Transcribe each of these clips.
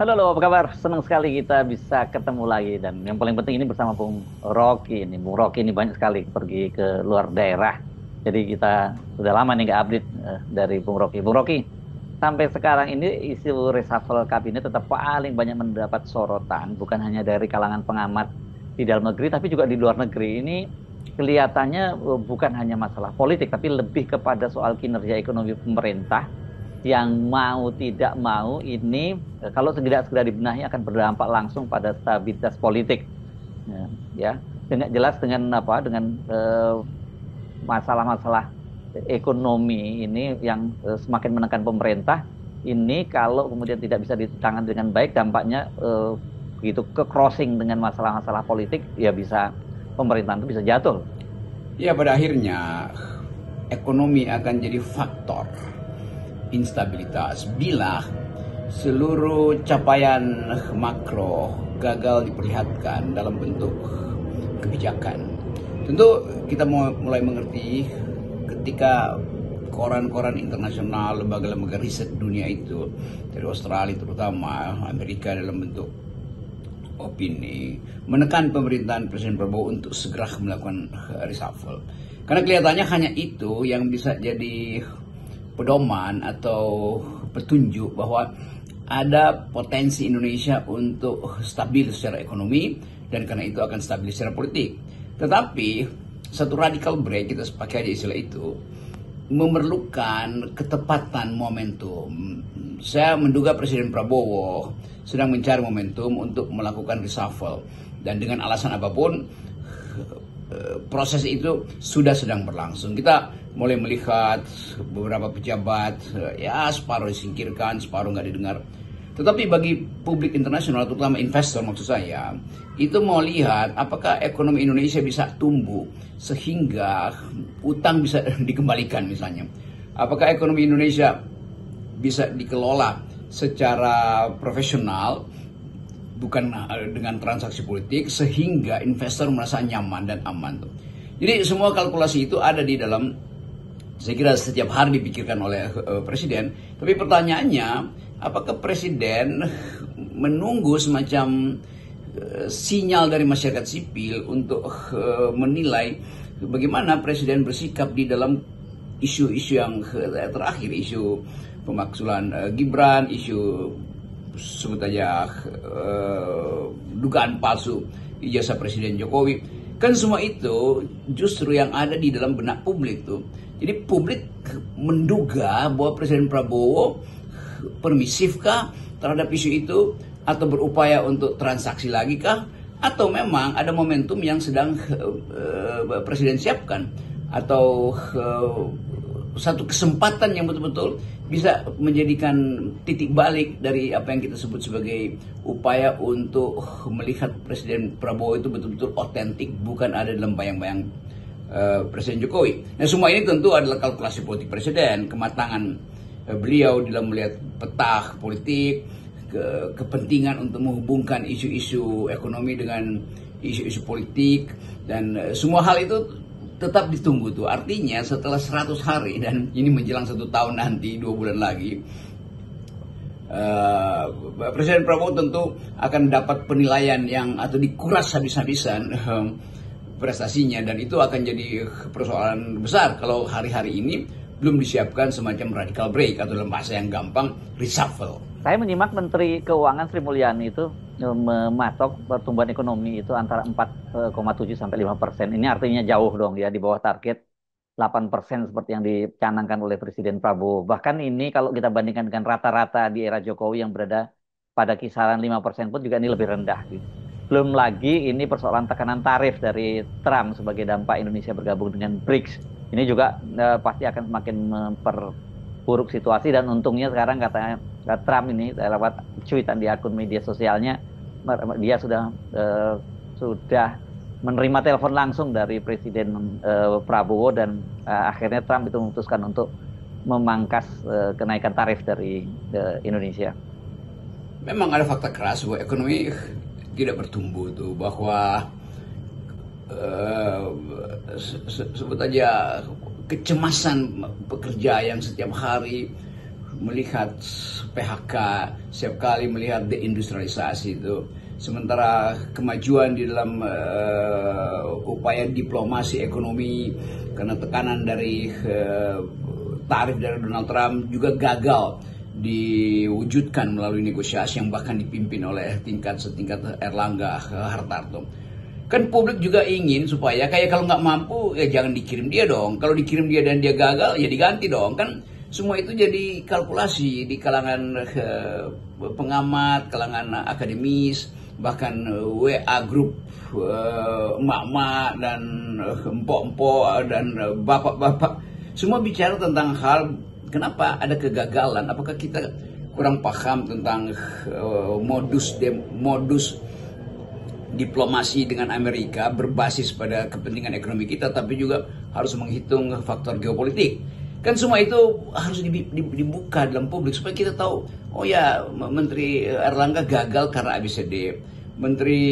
Halo, apa kabar? Senang sekali kita bisa ketemu lagi dan yang paling penting ini bersama Bung Rocky ini. Bung Rocky ini banyak sekali pergi ke luar daerah. Jadi kita sudah lama nih nggak update dari Bung Rocky. Bung Rocky, sampai sekarang ini isu reshuffle kabinet tetap paling banyak mendapat sorotan, bukan hanya dari kalangan pengamat di dalam negeri, tapi juga di luar negeri. Ini kelihatannya bukan hanya masalah politik, tapi lebih kepada soal kinerja ekonomi pemerintah yang mau tidak mau ini kalau tidak segera dibenahi akan berdampak langsung pada stabilitas politik ya, ya. Dengan jelas dengan apa dengan masalah-masalah ekonomi ini yang semakin menekan pemerintah ini kalau kemudian tidak bisa ditangani dengan baik dampaknya begitu ke crossing dengan masalah-masalah politik ya bisa pemerintahan itu bisa jatuh. Ya, pada akhirnya ekonomi akan jadi faktor instabilitas bila seluruh capaian makro gagal diperlihatkan dalam bentuk kebijakan. Tentu kita mulai mengerti ketika koran-koran internasional, lembaga-lembaga riset dunia itu dari Australia terutama, Amerika dalam bentuk opini menekan pemerintahan Presiden Prabowo untuk segera melakukan reshuffle. Karena kelihatannya hanya itu yang bisa jadi pedoman atau petunjuk bahwa ada potensi Indonesia untuk stabil secara ekonomi dan karena itu akan stabil secara politik. Tetapi satu radical break, kita pakai aja istilah itu, memerlukan ketepatan momentum. Saya menduga Presiden Prabowo sedang mencari momentum untuk melakukan reshuffle dan dengan alasan apapun proses itu sudah sedang berlangsung. Kita mulai melihat beberapa pejabat ya separuh disingkirkan, separuh nggak didengar. Tetapi bagi publik internasional, terutama investor maksud saya, itu mau lihat apakah ekonomi Indonesia bisa tumbuh sehingga utang bisa dikembalikan misalnya. Apakah ekonomi Indonesia bisa dikelola secara profesional, bukan dengan transaksi politik, sehingga investor merasa nyaman dan aman. Jadi semua kalkulasi itu ada di dalam, saya kira setiap hari dipikirkan oleh Presiden. Tapi pertanyaannya, apakah Presiden menunggu semacam sinyal dari masyarakat sipil untuk menilai bagaimana Presiden bersikap di dalam isu-isu yang terakhir, isu pemakzulan Gibran, isu sebut aja dugaan palsu ijazah Presiden Jokowi. Kan semua itu justru yang ada di dalam benak publik tuh. Jadi publik menduga bahwa Presiden Prabowo permisif kah terhadap isu itu, atau berupaya untuk transaksi lagi kah, atau memang ada momentum yang sedang Presiden siapkan, atau satu kesempatan yang betul-betul bisa menjadikan titik balik dari apa yang kita sebut sebagai upaya untuk melihat Presiden Prabowo itu betul-betul otentik, bukan ada dalam bayang-bayang Presiden Jokowi. Nah, semua ini tentu adalah kalkulasi politik Presiden, kematangan beliau dalam melihat peta politik, kepentingan untuk menghubungkan isu-isu ekonomi dengan isu-isu politik, dan semua hal itu tetap ditunggu tuh. Artinya setelah 100 hari dan ini menjelang 1 tahun nanti, 2 bulan lagi, Presiden Prabowo tentu akan dapat penilaian yang atau dikuras habis-habisan prestasinya, dan itu akan jadi persoalan besar kalau hari-hari ini belum disiapkan semacam radical break atau dalam bahasa yang gampang reshuffle. Saya menyimak Menteri Keuangan Sri Mulyani itu mematok pertumbuhan ekonomi itu antara 4,7 sampai 5%. Ini artinya jauh dong ya, di bawah target 8% seperti yang dicanangkan oleh Presiden Prabowo. Bahkan ini kalau kita bandingkan dengan rata-rata di era Jokowi yang berada pada kisaran 5% pun juga ini lebih rendah. Belum lagi ini persoalan tekanan tarif dari Trump sebagai dampak Indonesia bergabung dengan BRICS. Ini juga pasti akan semakin memperburuk situasi, dan untungnya sekarang katanya Trump ini lewat cuitan di akun media sosialnya dia sudah menerima telepon langsung dari Presiden Prabowo, dan akhirnya Trump itu memutuskan untuk memangkas kenaikan tarif dari Indonesia. Memang ada fakta keras bahwa ekonomi tidak bertumbuh tuh, bahwa sebut aja kecemasan pekerja yang setiap hari melihat PHK, setiap kali melihat deindustrialisasi itu. Sementara kemajuan di dalam upaya diplomasi ekonomi karena tekanan dari tarif dari Donald Trump juga gagal diwujudkan melalui negosiasi yang bahkan dipimpin oleh setingkat Erlangga Hartarto. Kan publik juga ingin supaya kayak kalau nggak mampu ya jangan dikirim dia dong. Kalau dikirim dia dan dia gagal ya diganti dong. Kan semua itu jadi kalkulasi di kalangan pengamat, kalangan akademis, bahkan WA grup emak-emak dan empok-empok dan bapak-bapak. Semua bicara tentang hal kenapa ada kegagalan. Apakah kita kurang paham tentang modus diplomasi dengan Amerika berbasis pada kepentingan ekonomi kita, tapi juga harus menghitung faktor geopolitik. Kan semua itu harus dibuka dalam publik supaya kita tahu, oh ya Menteri Erlangga gagal karena ABCD. Menteri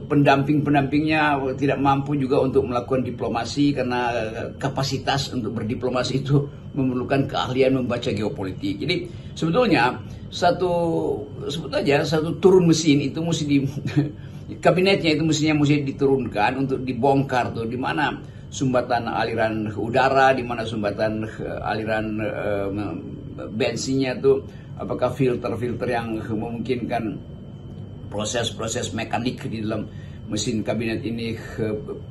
pendampingnya tidak mampu juga untuk melakukan diplomasi karena kapasitas untuk berdiplomasi itu memerlukan keahlian membaca geopolitik. Jadi sebetulnya satu turun mesin itu mesti kabinetnya itu mesti diturunkan untuk dibongkar tuh di mana sumbatan aliran udara, di mana sumbatan aliran bensinnya tuh, apakah filter-filter yang memungkinkan proses-proses mekanik di dalam mesin kabinet ini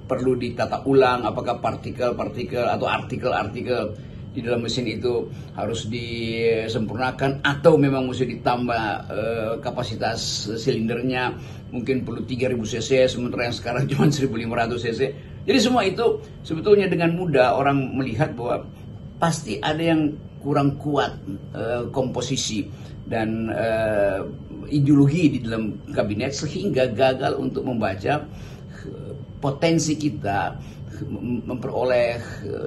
perlu ditata ulang, apakah partikel-partikel atau artikel-artikel di dalam mesin itu harus disempurnakan atau memang mesti ditambah kapasitas silindernya, mungkin perlu 3000 cc sementara yang sekarang cuma 1500 cc. Jadi semua itu sebetulnya dengan mudah orang melihat bahwa pasti ada yang kurang kuat komposisi dan ideologi di dalam kabinet sehingga gagal untuk membaca potensi kita memperoleh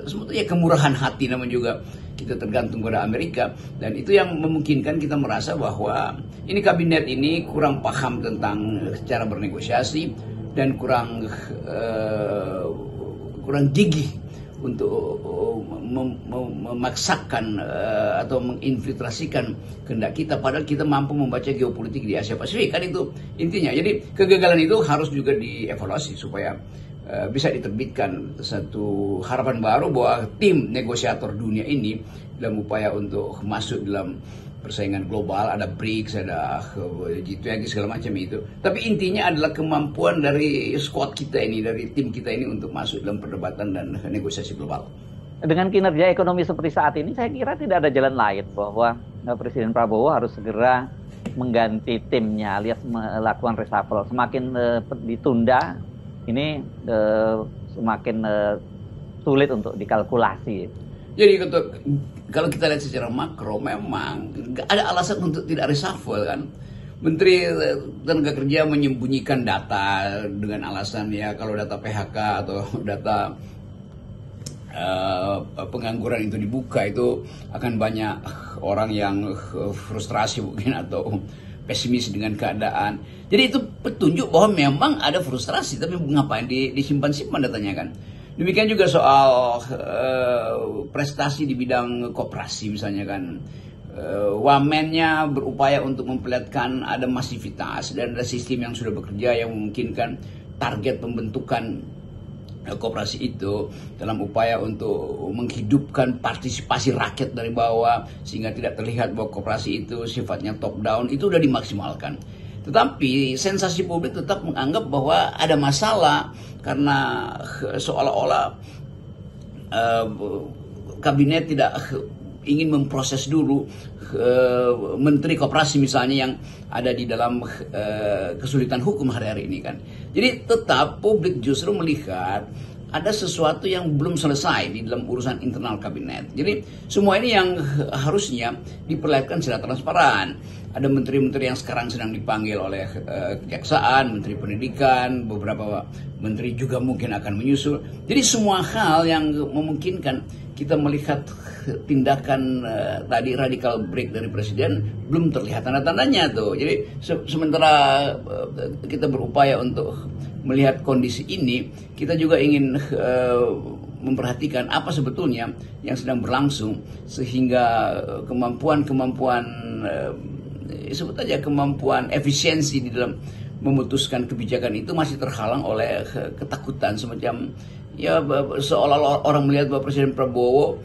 sebetulnya kemurahan hati, namun juga kita tergantung pada Amerika, dan itu yang memungkinkan kita merasa bahwa ini kabinet ini kurang paham tentang cara bernegosiasi dan kurang gigih untuk memaksakan atau menginfiltrasikan kehendak kita, padahal kita mampu membaca geopolitik di Asia Pasifik, kan itu intinya. Jadi kegagalan itu harus juga dievaluasi supaya bisa diterbitkan satu harapan baru bahwa tim negosiator dunia ini dalam upaya untuk masuk dalam persaingan global, ada BRICS, ada G20 segala macam itu. Tapi intinya adalah kemampuan dari squad kita ini, dari tim kita ini untuk masuk dalam perdebatan dan negosiasi global. Dengan kinerja ekonomi seperti saat ini, saya kira tidak ada jalan lain bahwa Presiden Prabowo harus segera mengganti timnya alias melakukan reshuffle. Semakin ditunda, ini semakin sulit untuk dikalkulasi. Jadi kalau kita lihat secara makro memang nggak ada alasan untuk tidak reshuffle kan. Menteri Tenaga Kerja menyembunyikan data dengan alasan ya kalau data PHK atau data pengangguran itu dibuka itu akan banyak orang yang frustrasi mungkin atau pesimis dengan keadaan. Jadi itu petunjuk bahwa memang ada frustrasi, tapi ngapain disimpan-simpan datanya kan. Demikian juga soal prestasi di bidang koperasi misalnya kan. Wamennya berupaya untuk memperlihatkan ada masivitas dan ada sistem yang sudah bekerja yang memungkinkan target pembentukan koperasi itu dalam upaya untuk menghidupkan partisipasi rakyat dari bawah sehingga tidak terlihat bahwa koperasi itu sifatnya top down, itu sudah dimaksimalkan. Tetapi sensasi publik tetap menganggap bahwa ada masalah karena seolah-olah kabinet tidak ingin memproses dulu menteri koperasi misalnya yang ada di dalam kesulitan hukum hari-hari ini kan. Jadi tetap publik justru melihat ada sesuatu yang belum selesai di dalam urusan internal kabinet. Jadi semua ini yang harusnya diperlihatkan secara transparan. Ada menteri-menteri yang sekarang sedang dipanggil oleh kejaksaan, menteri pendidikan, beberapa menteri juga mungkin akan menyusul. Jadi semua hal yang memungkinkan kita melihat tindakan tadi radikal break dari presiden belum terlihat tanda-tandanya tuh. Jadi sementara kita berupaya untuk melihat kondisi ini, kita juga ingin memperhatikan apa sebetulnya yang sedang berlangsung, sehingga kemampuan sebut aja kemampuan efisiensi di dalam memutuskan kebijakan itu masih terhalang oleh ketakutan, semacam ya seolah-olah orang melihat bahwa Presiden Prabowo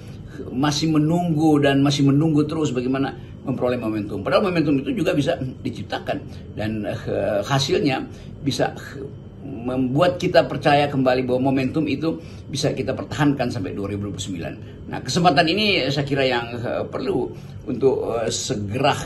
masih menunggu dan masih menunggu terus bagaimana memperoleh momentum. Padahal momentum itu juga bisa diciptakan dan hasilnya bisa membuat kita percaya kembali bahwa momentum itu bisa kita pertahankan sampai 2029. Nah, kesempatan ini saya kira yang perlu untuk segera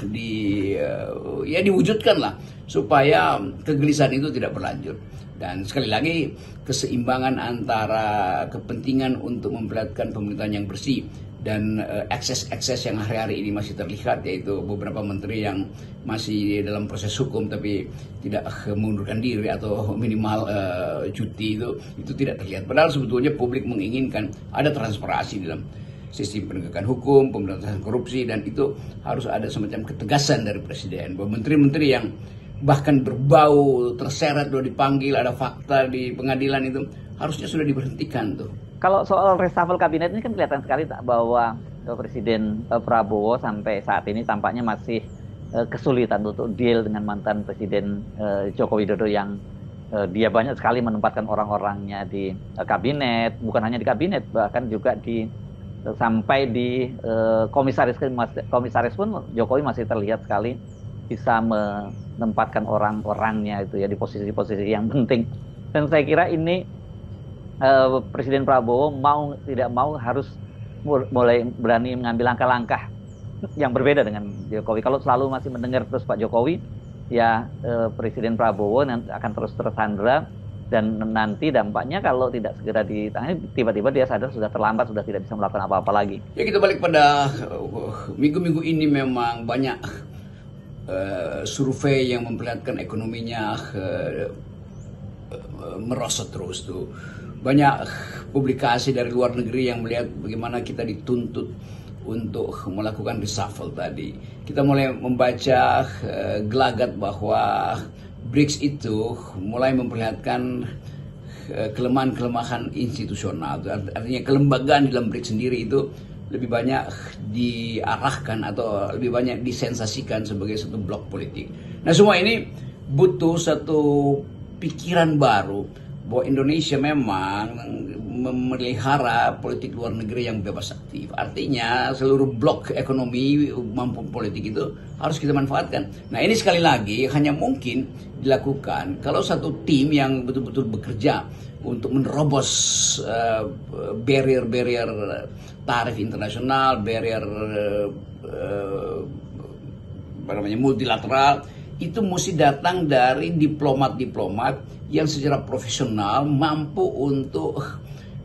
diwujudkan lah, supaya kegelisahan itu tidak berlanjut. Dan sekali lagi, keseimbangan antara kepentingan untuk memperlihatkan pemerintahan yang bersih dan ekses-ekses yang hari-hari ini masih terlihat, yaitu beberapa menteri yang masih dalam proses hukum tapi tidak mengundurkan diri atau minimal cuti, itu tidak terlihat. Padahal sebetulnya publik menginginkan ada transparansi dalam sistem penegakan hukum, pemberantasan korupsi, dan itu harus ada semacam ketegasan dari Presiden bahwa menteri-menteri yang bahkan berbau terseret lalu dipanggil, ada fakta di pengadilan, itu harusnya sudah diberhentikan tuh. Kalau soal reshuffle kabinet ini kan kelihatan sekali bahwa Presiden Prabowo sampai saat ini tampaknya masih kesulitan untuk deal dengan mantan Presiden Joko Widodo yang dia banyak sekali menempatkan orang-orangnya di kabinet, bukan hanya di kabinet, bahkan juga sampai di komisaris pun Jokowi masih terlihat sekali bisa menempatkan orang-orangnya itu ya di posisi-posisi yang penting. Dan saya kira ini Presiden Prabowo mau tidak mau harus mulai berani mengambil langkah-langkah yang berbeda dengan Jokowi. Kalau selalu masih mendengar terus Pak Jokowi, ya Presiden Prabowo akan terus tersandra, dan nanti dampaknya kalau tidak segera ditangani, tiba-tiba dia sadar sudah terlambat, sudah tidak bisa melakukan apa-apa lagi. Ya, kita balik pada minggu-minggu ini memang banyak survei yang memperlihatkan ekonominya merosot terus tuh. Banyak publikasi dari luar negeri yang melihat bagaimana kita dituntut untuk melakukan reshuffle tadi. Kita mulai membaca gelagat bahwa BRICS itu mulai memperlihatkan kelemahan-kelemahan institusional. Artinya kelembagaan dalam BRICS sendiri itu lebih banyak diarahkan atau lebih banyak disensasikan sebagai satu blok politik. Nah, semua ini butuh satu pikiran baru bahwa Indonesia memang memelihara politik luar negeri yang bebas aktif. Artinya seluruh blok ekonomi maupun politik itu harus kita manfaatkan. Nah, ini sekali lagi hanya mungkin dilakukan kalau satu tim yang betul-betul bekerja untuk menerobos barrier-barrier tarif internasional, barrier multilateral, itu mesti datang dari diplomat-diplomat yang secara profesional mampu untuk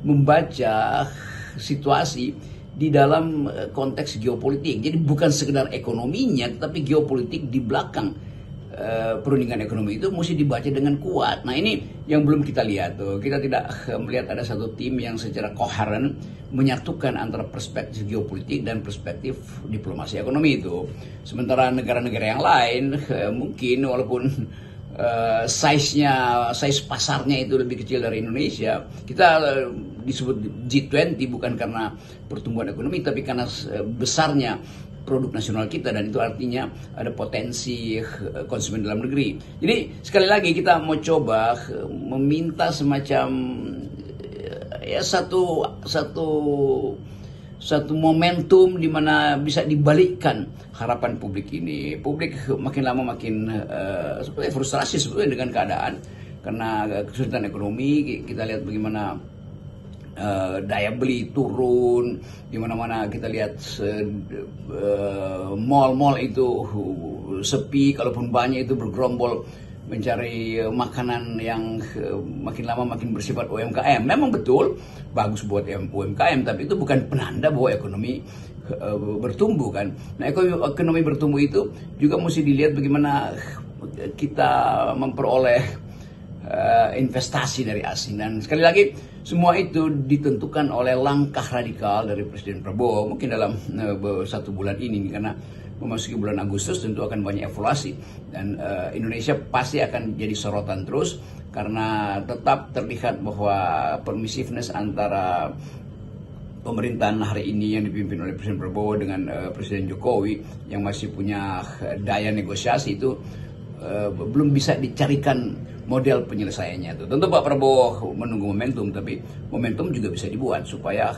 membaca situasi di dalam konteks geopolitik. Jadi bukan sekedar ekonominya, tapi geopolitik di belakang perundingan ekonomi itu mesti dibaca dengan kuat. Nah, ini yang belum kita lihat tuh. Kita tidak melihat ada satu tim yang secara koheren menyatukan antara perspektif geopolitik dan perspektif diplomasi ekonomi itu. Sementara negara-negara yang lain mungkin walaupun size pasarnya itu lebih kecil dari Indonesia, kita disebut G20 bukan karena pertumbuhan ekonomi, tapi karena besarnya produk nasional kita, dan itu artinya ada potensi konsumen dalam negeri. Jadi sekali lagi kita mau coba meminta semacam ya satu momentum di mana bisa dibalikkan harapan publik ini. Publik makin lama makin seperti frustrasi sebetulnya dengan keadaan karena kesulitan ekonomi. Kita lihat bagaimana daya beli turun, di mana-mana kita lihat mall-mall itu sepi, kalaupun banyak itu bergerombol mencari makanan yang makin lama makin bersifat UMKM. Memang betul bagus buat UMKM, tapi itu bukan penanda bahwa ekonomi bertumbuh kan. Nah, ekonomi bertumbuh itu juga mesti dilihat bagaimana kita memperoleh investasi dari asing. Dan sekali lagi semua itu ditentukan oleh langkah radikal dari Presiden Prabowo mungkin dalam 1 bulan ini, karena memasuki bulan Agustus tentu akan banyak evaluasi dan Indonesia pasti akan jadi sorotan terus karena tetap terlihat bahwa permissiveness antara pemerintahan hari ini yang dipimpin oleh Presiden Prabowo dengan Presiden Jokowi yang masih punya daya negosiasi itu belum bisa dicarikan model penyelesaiannya itu. Tentu Pak Prabowo menunggu momentum, tapi momentum juga bisa dibuat supaya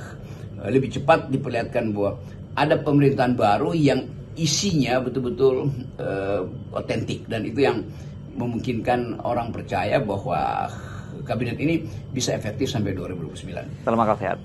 lebih cepat diperlihatkan bahwa ada pemerintahan baru yang isinya betul-betul otentik, dan itu yang memungkinkan orang percaya bahwa kabinet ini bisa efektif sampai 2029. Salam akal sehat.